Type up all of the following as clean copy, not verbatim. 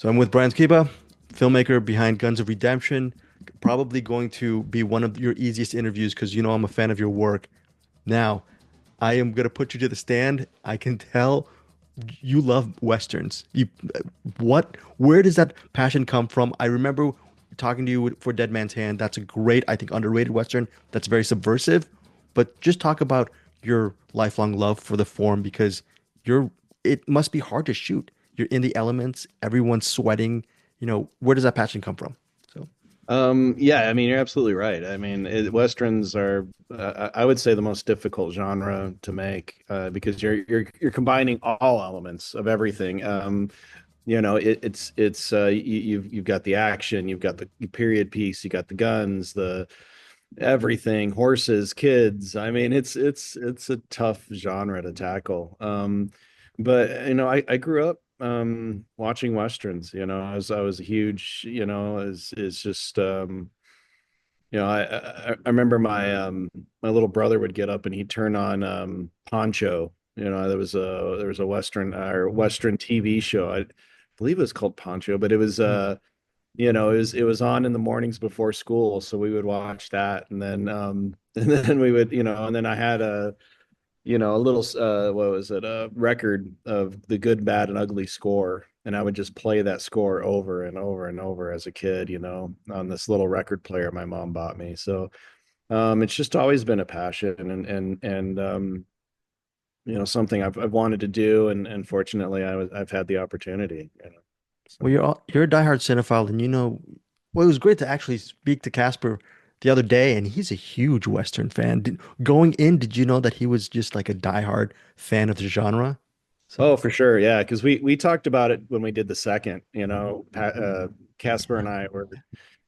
So I'm with Brian Skiba, filmmaker behind Guns of Redemption. Probably going to be one of your easiest interviews because you know I'm a fan of your work. Now, I am gonna put you to the stand. I can tell you love westerns. Where does that passion come from? I remember talking to you for Dead Man's Hand. That's a great, I think, underrated western. That's very subversive. But just talk about your lifelong love for the form because you're. It must be hard to shoot. You're in the elements. Everyone's sweating. Where does that passion come from? So. Yeah, I mean, you're absolutely right. I mean, Westerns are, I would say, the most difficult genre to make because you're combining all elements of everything. You've got the action, you've got the period piece, you got the guns, the everything, horses, kids. I mean, it's a tough genre to tackle. But I grew up watching westerns. I was a huge, is just I remember my little brother would get up and he'd turn on Poncho. There was a Western TV show. I believe it was called Poncho, but it was it was on in the mornings before school, so we would watch that, and then and then we would, and then I had a little what was it, a record of the Good, Bad, and Ugly score, and I would just play that score over and over and over as a kid, on this little record player my mom bought me. So it's just always been a passion and something I've wanted to do, and fortunately I've had the opportunity. Well, So. you're a diehard cinephile, and well, it was great to actually speak to Casper the other day, and he's a huge Western fan. Going in, did you know that he was just like a diehard fan of the genre? So, Oh, for sure. Yeah. Because we talked about it when we did the second, Casper and I were,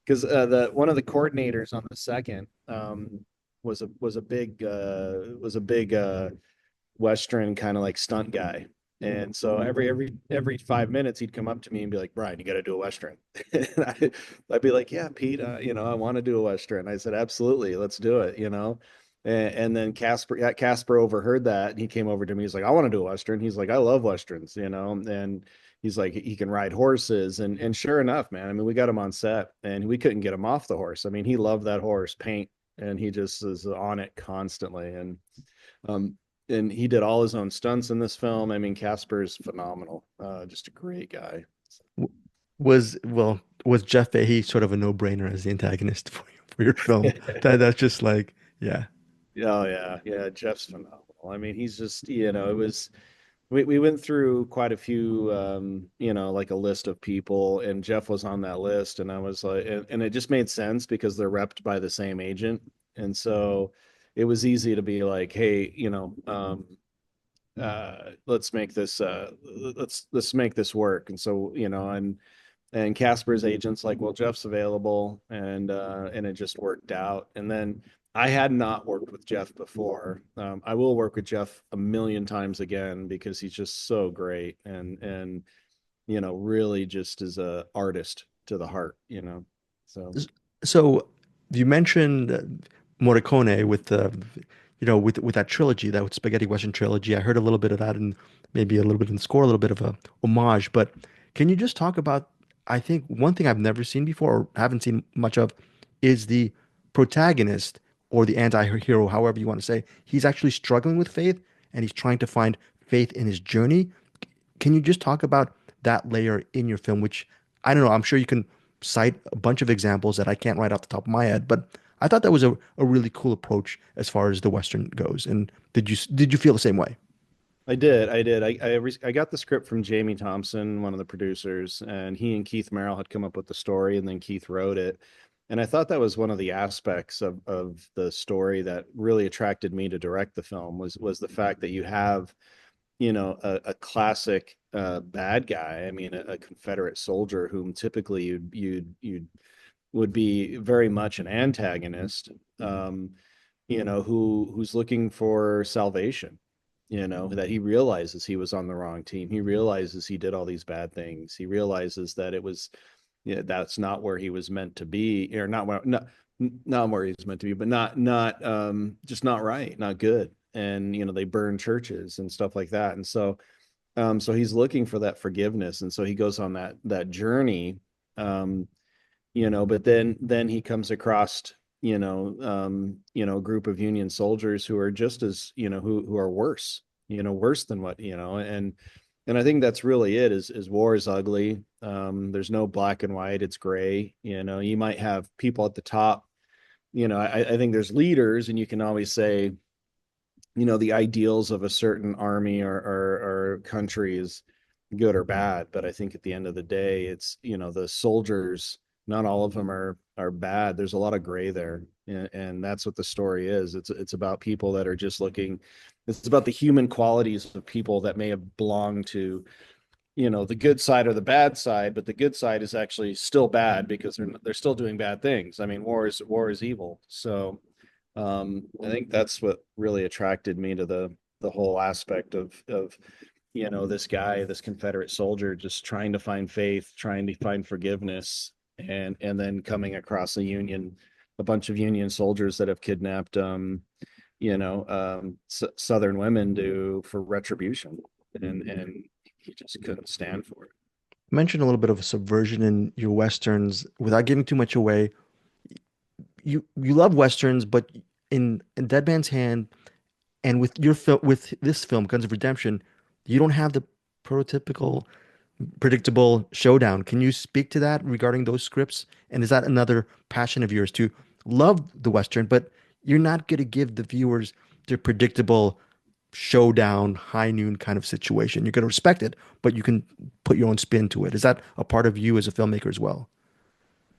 because the one of the coordinators on the second was a big Western kind of like stunt guy. And so every 5 minutes he'd come up to me and be like, Brian, you got to do a Western. And I'd be like, yeah, Pete, I want to do a Western. I said, absolutely, let's do it. And then Casper overheard that and he came over to me. He's like, I want to do a Western. He's like, I love Westerns. And he's like, he can ride horses. And sure enough, man, I mean, we got him on set and we couldn't get him off the horse. I mean, he loved that horse paint and he just is on it constantly. Um, and he did all his own stunts in this film. I mean, Casper's phenomenal. Just a great guy. w- was Jeff Fahey sort of a no-brainer as the antagonist for your film? That's just like, yeah. Oh yeah, yeah. Jeff's phenomenal. I mean, he's just, it was we went through quite a few, like a list of people, and Jeff was on that list, and I was like, and it just made sense because they're repped by the same agent, and so it was easy to be like, hey, let's make this let's make this work. And so, and Casper's agent's like, well, Jeff's available, and it just worked out. And then I had not worked with Jeff before. I will work with Jeff a million times again because he's just so great and really just is a artist to the heart. So. So you mentioned Morricone with the, with that trilogy, that spaghetti Western trilogy. I heard a little bit of that and maybe a little bit in the score, a little bit of a homage. But can you just talk about? I think one thing I've never seen before or haven't seen much of is the protagonist or the anti-hero, however you want to say. He's actually struggling with faith and he's trying to find faith in his journey. Can you just talk about that layer in your film, which I don't know, I'm sure you can cite a bunch of examples that I can't write off the top of my head, but I thought that was a really cool approach as far as the Western goes. And did you feel the same way? I did. I did. I got the script from Jamie Thompson, one of the producers, and he and Keith Merrill had come up with the story, and then Keith wrote it. And I thought that was one of the aspects of the story that really attracted me to direct the film was the fact that you have, a classic bad guy. I mean, a Confederate soldier whom typically you'd would be very much an antagonist, who's looking for salvation, that he realizes he was on the wrong team. He realizes he did all these bad things. He realizes that it was, that's not where he was meant to be, or not where he's meant to be, but not just not right, not good. And they burn churches and stuff like that. And so So he's looking for that forgiveness, and so he goes on that journey. Um, but then he comes across, a group of Union soldiers who are just as, who are worse, worse than what, and I think that's really it is war is ugly. There's no black and white, it's gray. You might have people at the top. I think there's leaders, and you can always say, the ideals of a certain army or country is good or bad. But I think at the end of the day, it's, the soldiers, not all of them are bad. There's a lot of gray there. And that's what the story is. It's about people that are just looking, it's about the human qualities of people that may have belonged to, the good side or the bad side, but the good side is actually still bad because they're still doing bad things. I mean, war is evil. So I think that's what really attracted me to the whole aspect of this guy, this Confederate soldier, just trying to find faith, trying to find forgiveness, and then coming across a bunch of Union soldiers that have kidnapped Southern women to for retribution, and he just couldn't stand for it. Mention a little bit of a subversion in your Westerns without giving too much away. You love Westerns, but in Dead Man's Hand and with your film with this film, Guns of Redemption, you don't have the prototypical predictable showdown. Can you speak to that regarding those scripts? And is that another passion of yours to love the Western, but you're not going to give the viewers the predictable showdown, high noon kind of situation. You're going to respect it, but you can put your own spin to it. Is that a part of you as a filmmaker as well?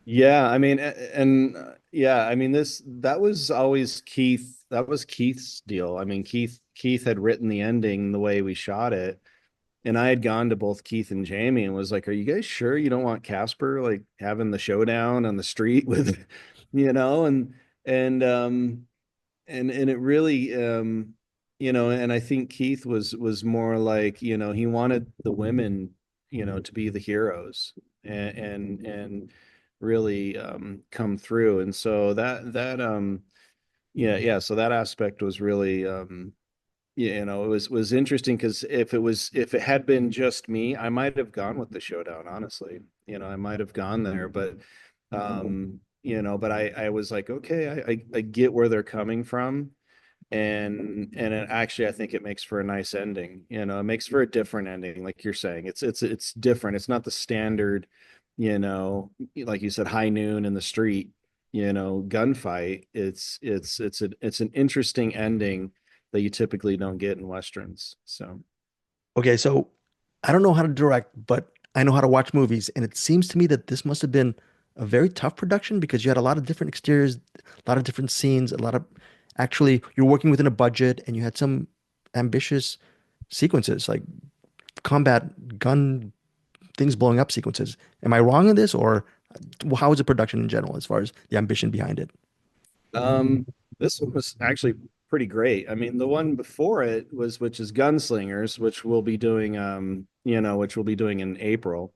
Yeah, I mean, and yeah, I mean, this that was always Keith. That was Keith's deal. I mean, Keith had written the ending the way we shot it, and I had gone to both Keith and Jamie and was like, "Are you guys sure you don't want Casper like having the showdown on the street with, you know?" And it really, and I think Keith was more like, he wanted the women, to be the heroes and really come through. And so yeah, so that aspect was really it was interesting because if it had been just me, I might have gone with the showdown, honestly. I might have gone there, but I was like, okay, I get where they're coming from, and actually I think it makes for a nice ending. It makes for a different ending, like you're saying. It's different. It's not the standard, like you said, high noon in the street, gunfight. It's an interesting ending that you typically don't get in westerns. So Okay, so I don't know how to direct, but I know how to watch movies, and it seems to me that this must have been a very tough production because you had a lot of different exteriors, a lot of different scenes, a lot of actually you're working within a budget and you had some ambitious sequences like combat gun things blowing up sequences. Am I wrong in this, or how is the production in general as far as the ambition behind it? um this one was actually pretty great. I mean, the one before it was, which is Gunslingers, which we'll be doing which we'll be doing in April.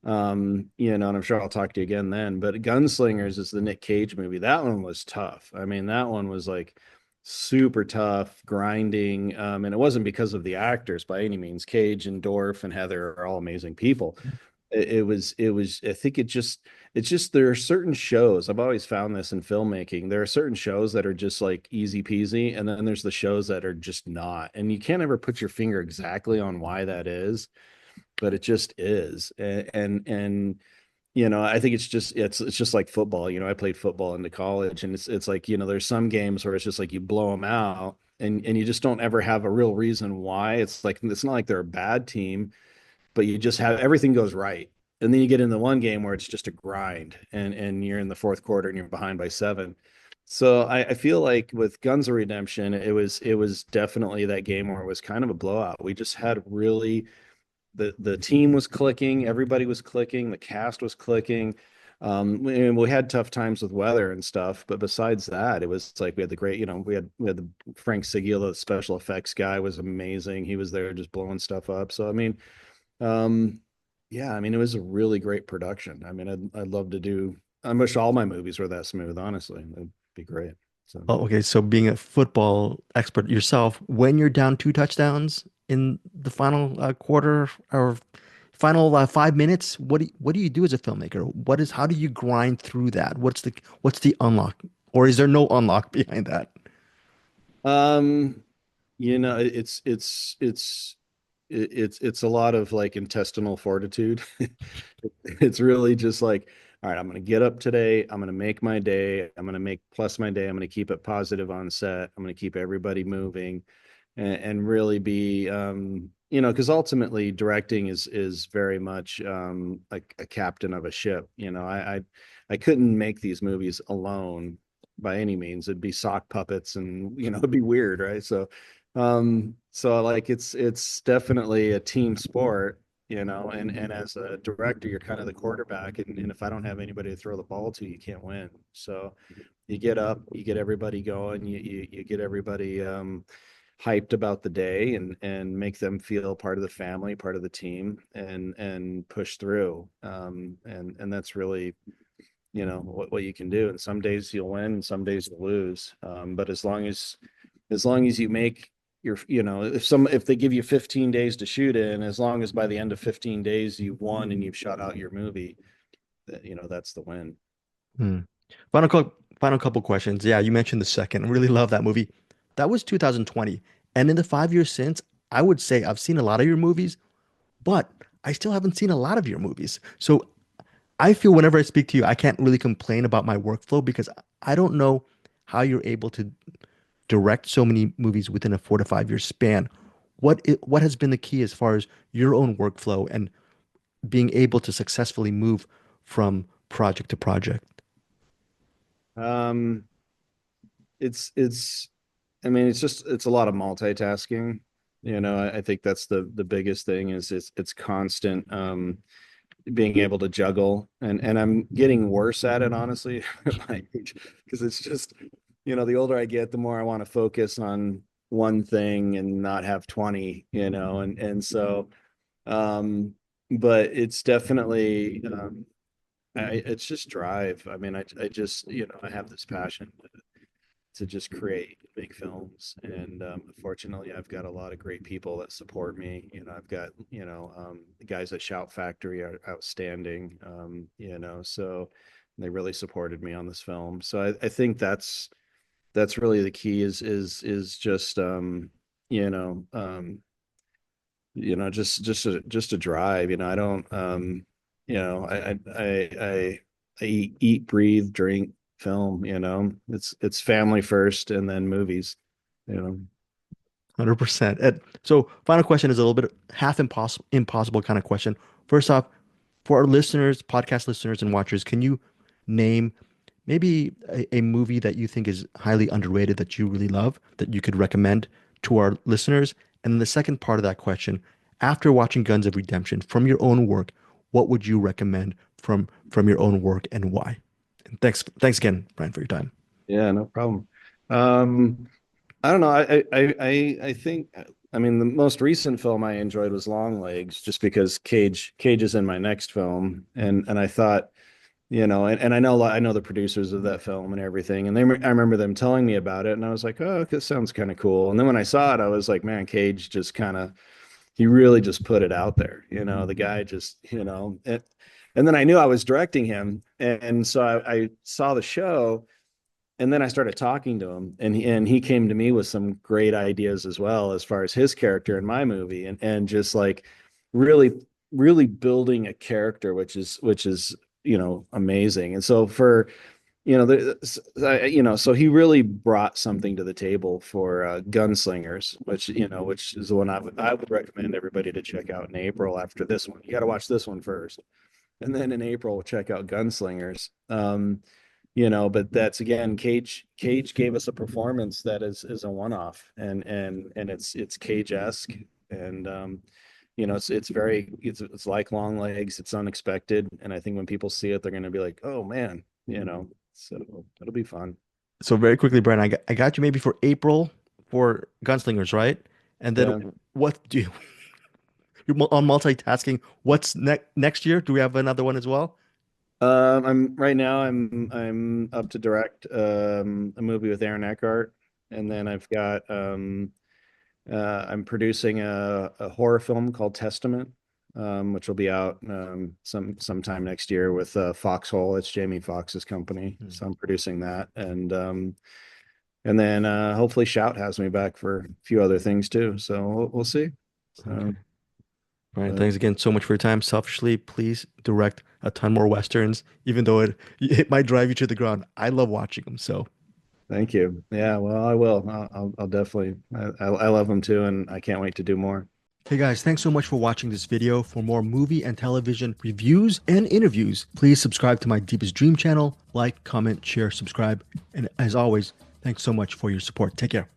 And I'm sure I'll talk to you again then. But Gunslingers is the Nick Cage movie. That one was tough. I mean, that one was like super tough, grinding. And it wasn't because of the actors by any means. Cage and Dorf and Heather are all amazing people. It was I think it's just there are certain shows. I've always found this in filmmaking. There are certain shows that are just like easy peasy, and then there's the shows that are just not. And you can't ever put your finger exactly on why that is, but it just is. And I think it's just like football. I played football into college, and it's like, there's some games where it's just like you blow them out, and you just don't ever have a real reason why. It's like it's not like they're a bad team, but you just have everything goes right. And then you get in the one game where it's just a grind, and you're in the fourth quarter and you're behind by 7. So I feel like with Guns of Redemption, it was definitely that game where it was kind of a blowout. We just had really the team was clicking, everybody was clicking, the cast was clicking. We had tough times with weather and stuff, but besides that, it was like we had the great, we had the Frank Sigila, the special effects guy, was amazing. He was there just blowing stuff up. So I mean, um, yeah, I mean, it was a really great production. I mean, I'd love to do. I wish all my movies were that smooth. Honestly, it'd be great. So Oh, okay, so being a football expert yourself, when you're down two touchdowns, in the final quarter or final 5 minutes? What do you do as a filmmaker? How do you grind through that? What's the unlock? Or is there no unlock behind that? Um, it's a lot of like intestinal fortitude. It's really just like, all right, I'm going to get up today. I'm going to make my day. I'm going to make plus my day. I'm going to keep it positive on set. I'm going to keep everybody moving and really be, because ultimately directing is very much like a captain of a ship. I couldn't make these movies alone by any means. It'd be sock puppets and, it'd be weird, right? So like it's definitely a team sport, and as a director, you're kind of the quarterback, and if I don't have anybody to throw the ball to, you can't win. So you get up, you get everybody going, you get everybody hyped about the day and make them feel part of the family, part of the team, and push through. And that's really, what you can do. And some days you'll win, and some days you'll lose. But as long as you make if they give you 15 days to shoot in, as long as by the end of 15 days you've won and you've shot out your movie, that's the win. Hmm. Final couple questions. Yeah, you mentioned the second. I really love that movie. That was 2020. And in the 5 years since, I would say I've seen a lot of your movies, but I still haven't seen a lot of your movies. So I feel whenever I speak to you, I can't really complain about my workflow because I don't know how you're able to direct so many movies within a 4 to 5 year span. What has been the key as far as your own workflow and being able to successfully move from project to project? Um, it's I mean, it's a lot of multitasking. I think that's the biggest thing is it's constant being able to juggle, and I'm getting worse at it, honestly, at my age, because it's just, the older I get, the more I want to focus on one thing and not have 20, and so but it's definitely it's just drive. I mean, I just, I have this passion to just create, make films. And fortunately, I've got a lot of great people that support me. I've got, the guys at Shout Factory are outstanding. So they really supported me on this film. So I think that's really the key is just you know, um, just a drive. I don't I eat, breathe, drink, film. It's family first and then movies. you know 100%. And so, final question is a little bit half impossible kind of question. First off, for our listeners, podcast listeners and watchers, can you name maybe a movie that you think is highly underrated that you really love that you could recommend to our listeners? And then the second part of that question, after watching Guns of Redemption from your own work, what would you recommend from your own work and why? And thanks again, Brian, for your time. yeah, no problem. um I don't know. I think, I mean, the most recent film I enjoyed was Long Legs, just because Cage is in my next film, and I thought, and I know the producers of that film and everything, and I remember them telling me about it, and I was like, oh, this sounds kind of cool. And then when I saw it, I was like, man, Cage just kind of, he really just put it out there. The guy just, and then I knew I was directing him, and so I saw the show, and then I started talking to him, and he came to me with some great ideas as well as far as his character in my movie, and just like really really building a character, which is amazing. And so for so he really brought something to the table for Gunslingers, which is the one I would recommend everybody to check out in April. After this one, you got to watch this one first, and then in April check out Gunslingers. But that's, again, Cage gave us a performance that is a one-off, and it's Cage-esque. And it's like Long Legs. It's unexpected, and I think when people see it, they're going to be like, oh man, so it'll be fun. So very quickly, Brian, I got you maybe for April for Gunslingers, right? And then Yeah. what do you, you're on multitasking. What's next year? Do we have another one as well? I'm right now. I'm up to direct a movie with Aaron Eckhart, and then I've got I'm producing a horror film called Testament, which will be out sometime next year with Foxhole. It's Jamie Foxx's company, Hmm. so I'm producing that, and then hopefully Shout has me back for a few other things too. So we'll see. Okay. So, All right. but Thanks again so much for your time. Selfishly, please direct a ton more Westerns, even though it might drive you to the ground. I love watching them. So, thank you. Yeah, well, I will. I'll definitely. I love them too, and I can't wait to do more. hey guys, thanks so much for watching this video. For more movie and television reviews and interviews, please subscribe to my Deepest Dream channel. Like, comment, share, subscribe. And as always, thanks so much for your support. Take care.